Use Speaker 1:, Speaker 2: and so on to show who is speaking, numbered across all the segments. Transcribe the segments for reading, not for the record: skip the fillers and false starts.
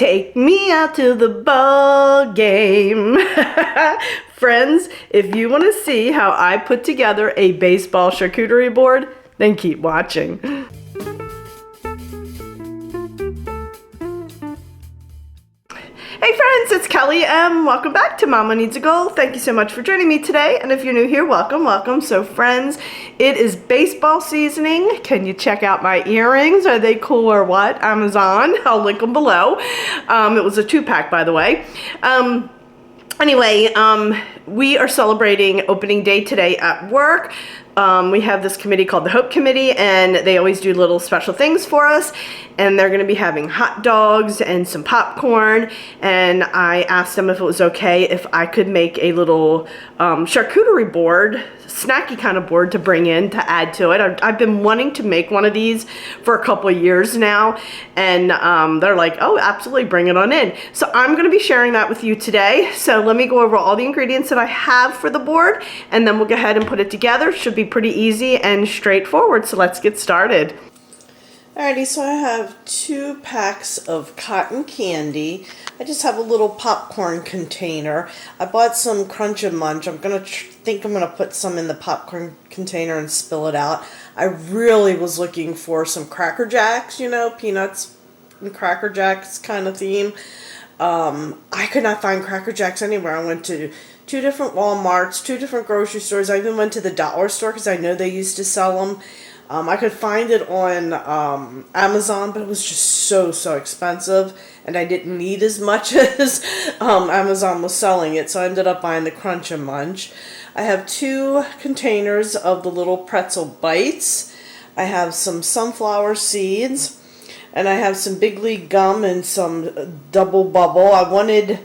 Speaker 1: Take me out to the ball game. Friends, if you want to see how I put together a baseball charcuterie board, then keep watching. Hey friends, it's Kelly and welcome back to Mama Needs a Goal. Thank you so much for joining me today, and if you're new here, welcome, welcome. So friends, it is baseball seasoning. Can you check out my earrings? Are they cool or what? Amazon, I'll link them below. It was a 2-pack, by the way. Anyway, we are celebrating opening day today at work. We have this committee called the Hope Committee, and they always do little special things for us. And they're going to be having hot dogs and some popcorn. And I asked them if it was okay if I could make a little charcuterie board, snacky kind of board to bring in to add to it. I've been wanting to make one of these for a couple of years now, and they're like, oh, absolutely, bring it on in. So I'm going to be sharing that with you today. So let me go over all the ingredients that I have for the board, and then we'll go ahead and put it together. Should be pretty easy and straightforward, so let's get started. Alrighty, so I have 2 packs of cotton candy. I just have a little popcorn container. I bought some Crunch and Munch. I'm gonna think I'm gonna put some in the popcorn container and spill it out. I really was looking for some Cracker Jacks, you know, peanuts and Cracker Jacks kind of theme. I could not find Cracker Jacks anywhere. I went to 2 different Walmarts, 2 different grocery stores. I even went to the dollar store because I know they used to sell them. I could find it on Amazon, but it was just so expensive, and I didn't need as much as Amazon was selling it, so I ended up buying the Crunch and Munch. I have 2 containers of the little pretzel bites. I have some sunflower seeds, and I have some Big League gum and some Double Bubble. I wanted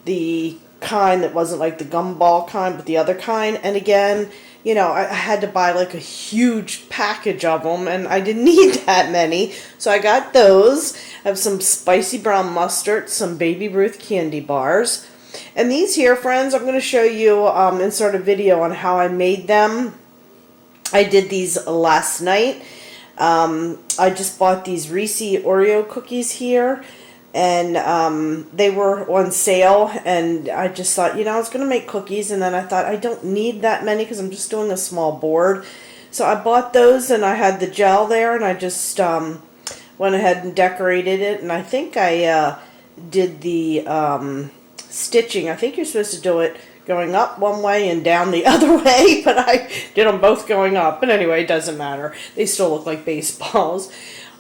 Speaker 1: the kind that wasn't like the gumball kind, but the other kind, and again, you know, I had to buy like a huge package of them, and I didn't need that many, so I got those. I have some spicy brown mustard, some Baby Ruth candy bars, and these here, friends, I'm going to show you, insert a video on how I made them. I did these last night. I just bought these Reese Oreo cookies here, and they were on sale, and I just thought, you know, I was going to make cookies, and then I thought I don't need that many because I'm just doing a small board. So I bought those, and I had the gel there, and I just went ahead and decorated it, and I think I did the stitching. I think you're supposed to do it going up one way and down the other way, but I did them both going up. But anyway, it doesn't matter. They still look like baseballs.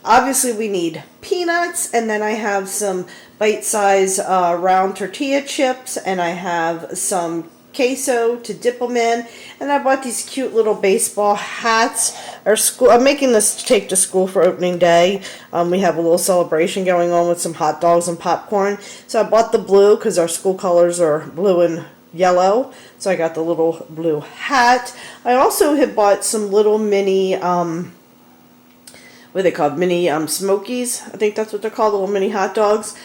Speaker 1: Obviously, we need peanuts, and then I have some bite-sized round tortilla chips, and I have some queso to dip them in, and I bought these cute little baseball hats. I'm making this to take to school for opening day. We have a little celebration going on with some hot dogs and popcorn, so I bought the blue because our school colors are blue and yellow, so I got the little blue hat. I also had bought some little mini what are they called? Mini Smokies. I think that's what they're called, little mini hot dogs.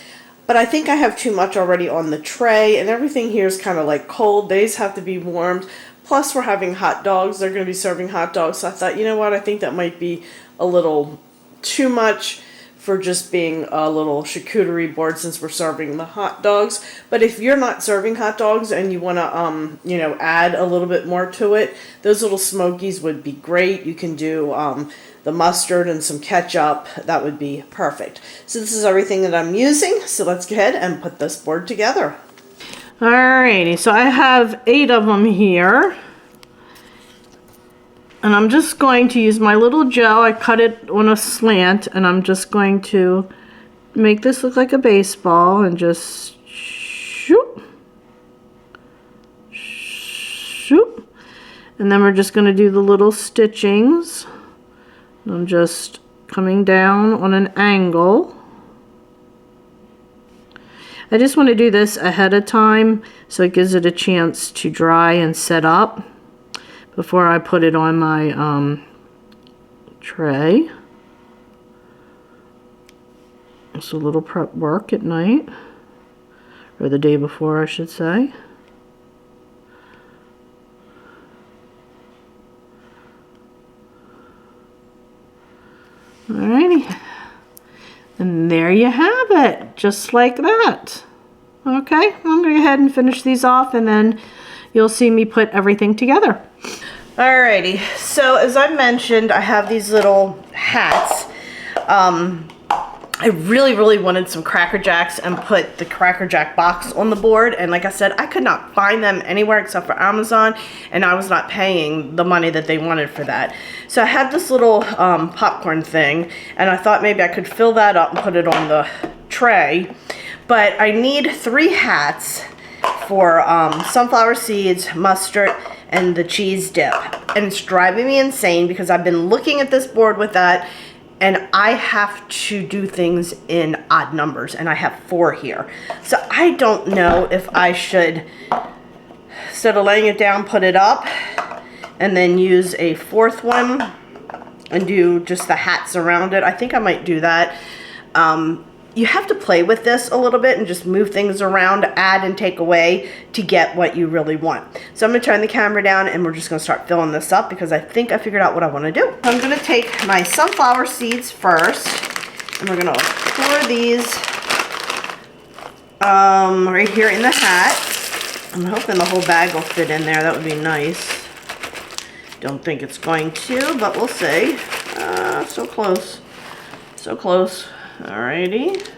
Speaker 1: But I think I have too much already on the tray, and everything here is kind of like cold. These have to be warmed. Plus, we're having hot dogs. They're going to be serving hot dogs. So I thought, you know what? I think that might be a little too much for just being a little charcuterie board since we're serving the hot dogs. But if you're not serving hot dogs and you want to, you know, add a little bit more to it, those little Smokies would be great. You can do the mustard and some ketchup. That would be perfect. So this is everything that I'm using. So let's go ahead and put this board together. Alrighty, so I have 8 of them here. And I'm just going to use my little gel. I cut it on a slant, and I'm just going to make this look like a baseball and just shoot, shoot. And then we're just going to do the little stitchings. I'm just coming down on an angle. I just want to do this ahead of time so it gives it a chance to dry and set up before I put it on my tray. It's a little prep work at night, or the day before I should say. Alrighty, and there you have it, just like that. Okay, I'm gonna go ahead and finish these off and then you'll see me put everything together. Alrighty, so as I mentioned, I have these little hats. I really wanted some Cracker Jacks and put the Cracker Jack box on the board, and like I said, I could not find them anywhere except for Amazon, and I was not paying the money that they wanted for that. So I had this little popcorn thing, and I thought maybe I could fill that up and put it on the tray, but I need 3 hats for sunflower seeds, mustard, and the cheese dip, and it's driving me insane because I've been looking at this board with that, and I have to do things in odd numbers, and I have 4 here. So I don't know if I should, instead of laying it down, put it up, and then use a 4th one, and do just the hats around it. I think I might do that. You have to play with this a little bit and just move things around, add and take away to get what you really want. So I'm gonna turn the camera down and we're just gonna start filling this up because I think I figured out what I wanna do. I'm gonna take my sunflower seeds first and we're gonna pour these right here in the hat. I'm hoping the whole bag will fit in there. That would be nice. Don't think it's going to, but we'll see. So close, so close. Alrighty.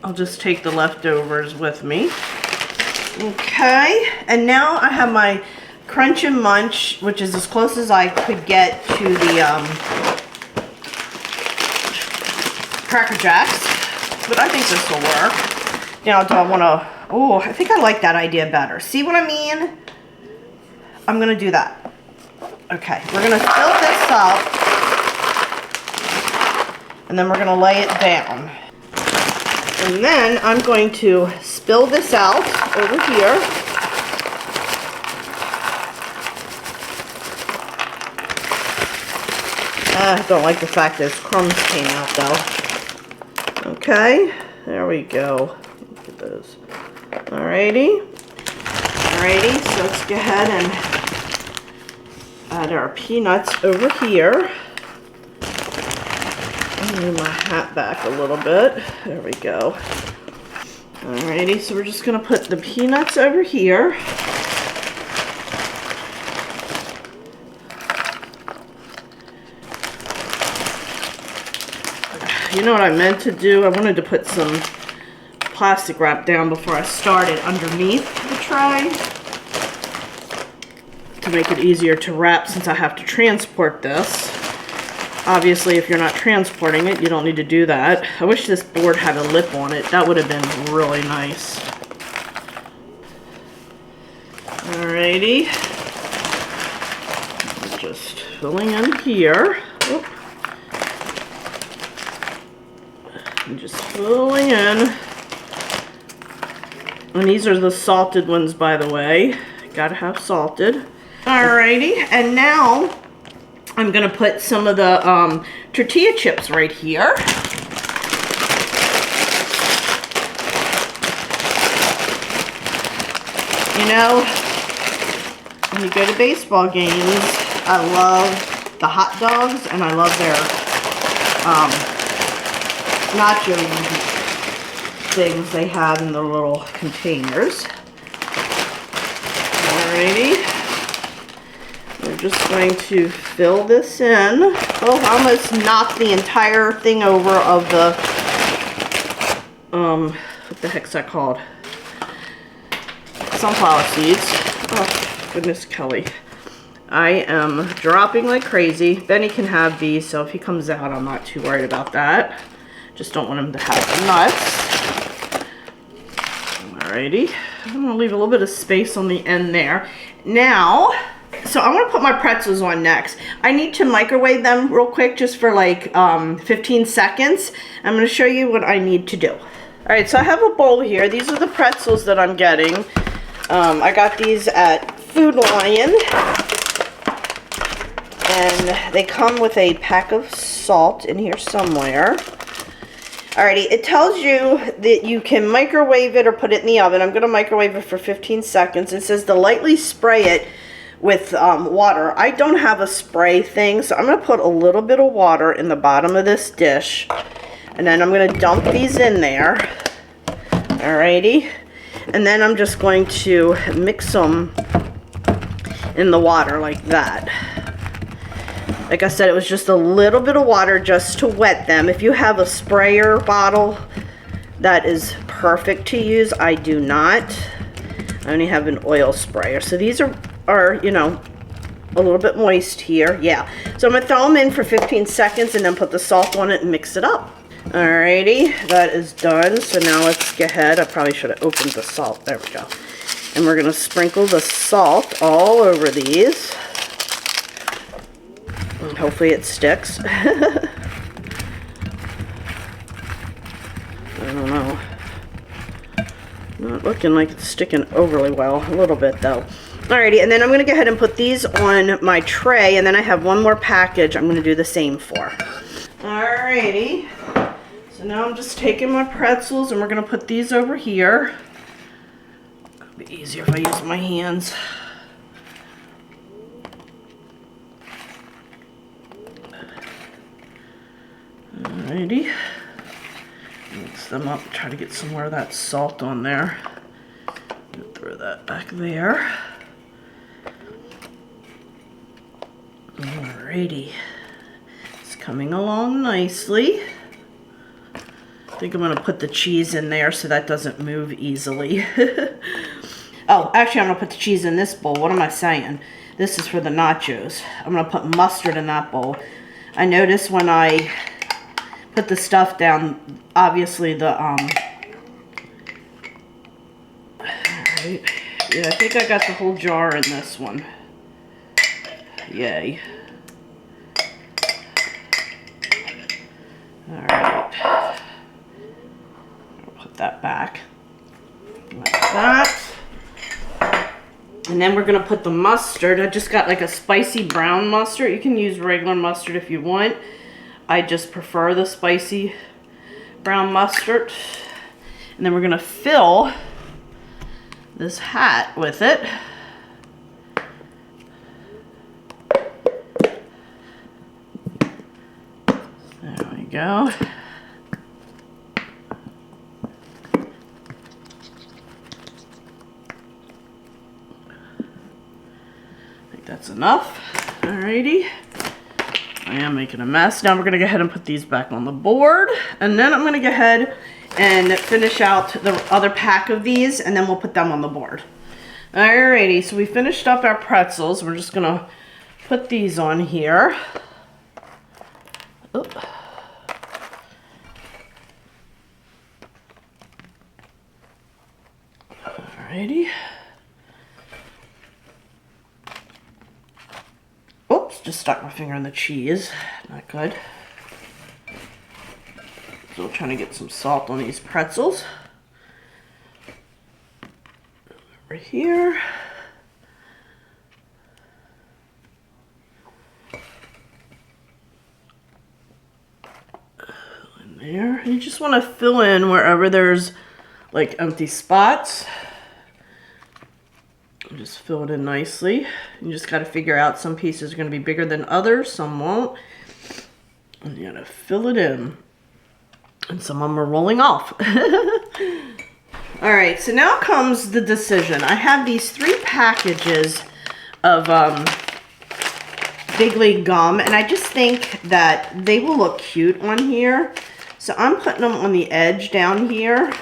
Speaker 1: I'll just take the leftovers with me. Okay, and now I have my Crunch and Munch, which is as close as I could get to the Cracker Jacks, but I think this will work. Now, do I want to, oh, I think I like that idea better. See what I mean? I'm going to do that. Okay, we're going to fill this up. And then we're going to lay it down. And then I'm going to spill this out over here. I don't like the fact that crumbs came out though. Okay, there we go. Look at those. Alrighty. Alrighty, so let's go ahead and add our peanuts over here. Move my hat back a little bit. There we go. Alrighty, so we're just going to put the peanuts over here. You know what I meant to do? I wanted to put some plastic wrap down before I started underneath the tray to make it easier to wrap since I have to transport this. Obviously, if you're not transporting it, you don't need to do that. I wish this board had a lip on it. That would have been really nice. Alrighty. Just filling in here. Oop. And just filling in. And these are the salted ones, by the way. Gotta have salted. Alrighty, and now I'm going to put some of the tortilla chips right here. You know, when you go to baseball games, I love the hot dogs and I love their nacho things they have in the little containers. Alrighty. We're just going to fill this in. Oh, I almost knocked the entire thing over of the, what the heck's that called? Sunflower seeds. Oh, goodness, Kelly. I am dropping like crazy. Benny can have these, so if he comes out, I'm not too worried about that. Just don't want him to have the nuts. Alrighty. I'm going to leave a little bit of space on the end there. Now, so I want to put my pretzels on next. I need to microwave them real quick just for like 15 seconds. I'm going to show you what I need to do. Alright, so I have a bowl here. These are the pretzels that I'm getting. I got these at Food Lion. And they come with a pack of salt in here somewhere. Alrighty, it tells you that you can microwave it or put it in the oven. I'm going to microwave it for 15 seconds. It says to lightly spray it with water. I don't have a spray thing, so I'm going to put a little bit of water in the bottom of this dish. And then I'm going to dump these in there. Alrighty. And then I'm just going to mix them in the water like that. Like I said, it was just a little bit of water just to wet them. If you have a sprayer bottle, that is perfect to use. I do not. I only have an oil sprayer. So these are, you know, a little bit moist here. Yeah. So I'm going to throw them in for 15 seconds and then put the salt on it and mix it up. Alrighty, that is done. So now let's get ahead. I probably should have opened the salt. There we go. And we're going to sprinkle the salt all over these. And hopefully it sticks. I don't know. Not looking like it's sticking overly well. A little bit though. Alrighty, and then I'm going to go ahead and put these on my tray, and then I have one more package I'm going to do the same for. Alrighty. So now I'm just taking my pretzels and we're going to put these over here. It'll be easier if I use my hands. Alrighty. Mix them up, try to get some more of that salt on there. Throw that back there. Alrighty. It's coming along nicely. I think I'm going to put the cheese in there so that doesn't move easily. Oh, actually I'm going to put the cheese in this bowl. What am I saying? This is for the nachos. I'm going to put mustard in that bowl. I noticed when I put the stuff down, obviously the, yeah, I think I got the whole jar in this one. Yay. Alright. I'll put that back. Like that. And then we're going to put the mustard. I just got like a spicy brown mustard. You can use regular mustard if you want. I just prefer the spicy brown mustard. And then we're going to fill this hat with it. There we go. I think that's enough. Alrighty. I am making a mess. Now we're going to go ahead and put these back on the board. And then I'm going to go ahead and finish out the other pack of these, and then we'll put them on the board. Alrighty, so we finished up our pretzels. We're just going to put these on here. Oop. Alrighty. Oops, just stuck my finger in the cheese. Not good. Still trying to get some salt on these pretzels. Over here. In there. You just want to fill in wherever there's like empty spots. Just fill it in nicely. You just got to figure out some pieces are going to be bigger than others, some won't. And you got to fill it in. And some of them are rolling off. Alright, so now comes the decision. I have these 3 packages of Big League gum, and I just think that they will look cute on here. So I'm putting them on the edge down here.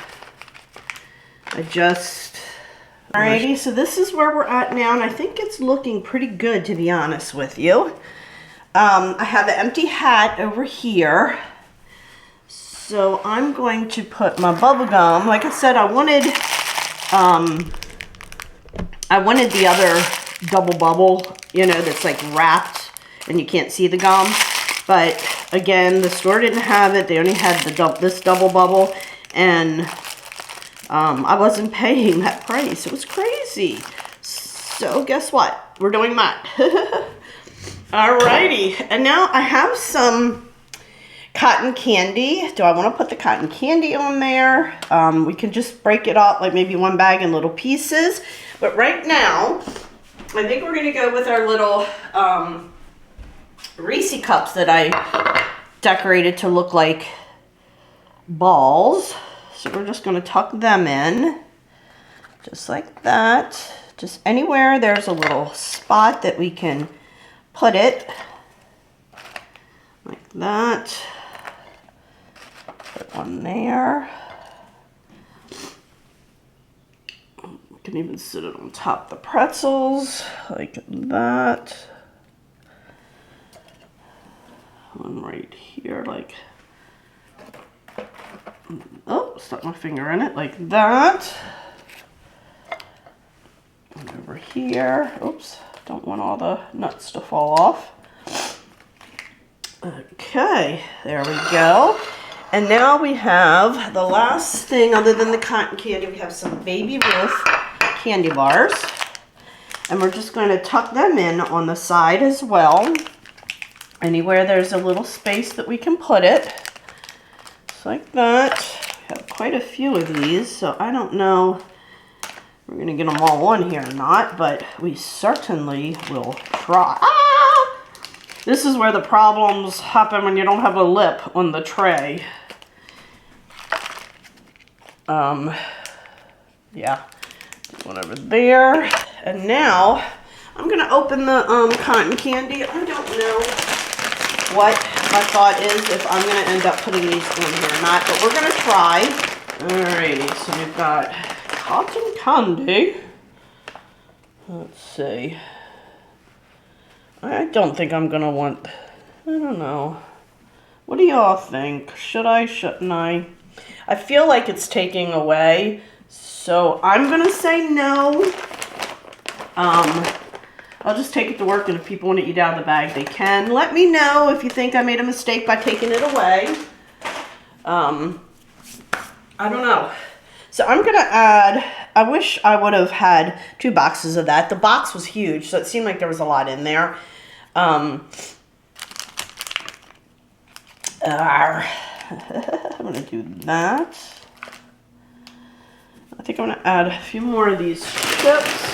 Speaker 1: Alrighty, so this is where we're at now, and I think it's looking pretty good, to be honest with you. I have an empty hat over here. So I'm going to put my bubble gum. Like I said, I wanted the other double bubble, you know, that's like wrapped and you can't see the gum. But again, the store didn't have it. They only had this double bubble, and I wasn't paying that price. It was crazy. So guess what? We're doing that. Alrighty, and now I have some cotton candy. Do I want to put the cotton candy on there? We can just break it up, like maybe one bag in little pieces. But right now, I think we're gonna go with our little Reese cups that I decorated to look like balls. So we're just gonna tuck them in, just like that. Just anywhere there's a little spot that we can put it, like that. Put one there. We can even sit it on top of the pretzels, like that. One right here, like, oh, stuck my finger in it, like that. And over here, oops, don't want all the nuts to fall off. Okay, there we go. And now we have the last thing other than the cotton candy. We have some Baby Ruth candy bars. And we're just going to tuck them in on the side as well. Anywhere there's a little space that we can put it. Just like that. We have quite a few of these, so I don't know if we're going to get them all on here or not, but we certainly will try. Ah! This is where the problems happen when you don't have a lip on the tray. Yeah, one over there. And now I'm gonna open the cotton candy. I don't know what my thought is, if I'm gonna end up putting these in here or not, but we're gonna try. Alrighty, so we've got cotton candy. Let's see. I don't think I'm gonna want, I don't know. What do y'all think? Should I, shouldn't I? I feel like it's taking away, so I'm gonna say no. I'll just take it to work, and if people want to eat out of the bag, they can. Let me know if you think I made a mistake by taking it away. I don't know. So I'm gonna add, I wish I would have had 2 boxes of that. The box was huge, so it seemed like there was a lot in there. I'm gonna do that. I think I'm gonna add a few more of these chips.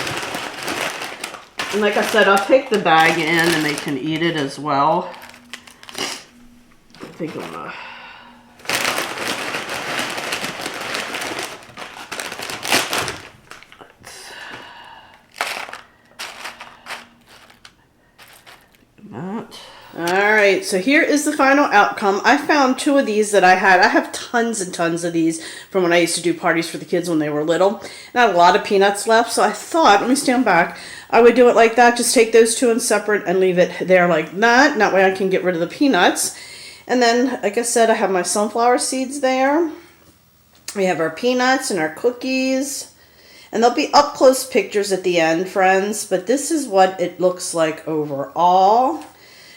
Speaker 1: And like I said, I'll take the bag in and they can eat it as well. I think I'm gonna... Alright, so here is the final outcome. I found 2 of these that I had. I have tons and tons of these from when I used to do parties for the kids when they were little. And I had a lot of peanuts left, so I thought, let me stand back, I would do it like that. Just take those 2 in separate and leave it there like that. And that way I can get rid of the peanuts. And then, like I said, I have my sunflower seeds there. We have our peanuts and our cookies. And there'll be up-close pictures at the end, friends. But this is what it looks like overall.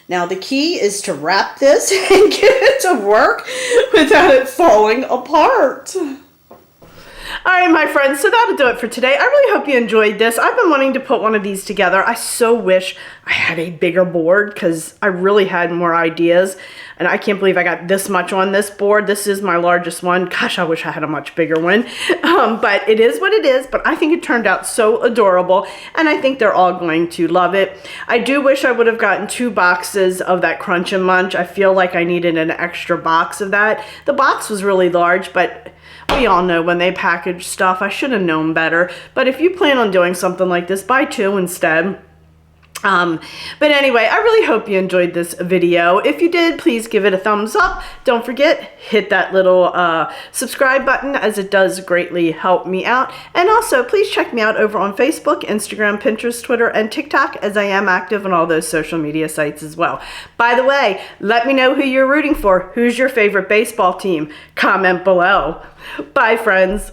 Speaker 1: Now the key is to wrap this and get it to work without it falling apart. Alright, my friends, so that'll do it for today. I really hope you enjoyed this. I've been wanting to put one of these together. I so wish I had a bigger board because I really had more ideas. And I can't believe I got this much on this board. This is my largest one. Gosh, I wish I had a much bigger one. But it is what it is. But I think it turned out so adorable. And I think they're all going to love it. I do wish I would have gotten 2 boxes of that Crunch and Munch. I feel like I needed an extra box of that. The box was really large, but we all know when they package stuff, I should have known better. But if you plan on doing something like this, buy 2 instead. But anyway, I really hope you enjoyed this video. If you did, please give it a thumbs up. Don't forget, hit that little subscribe button, as it does greatly help me out. And also, please check me out over on Facebook, Instagram, Pinterest, Twitter, and TikTok, as I am active on all those social media sites as well. By the way, let me know who you're rooting for. Who's your favorite baseball team? Comment below. Bye, friends.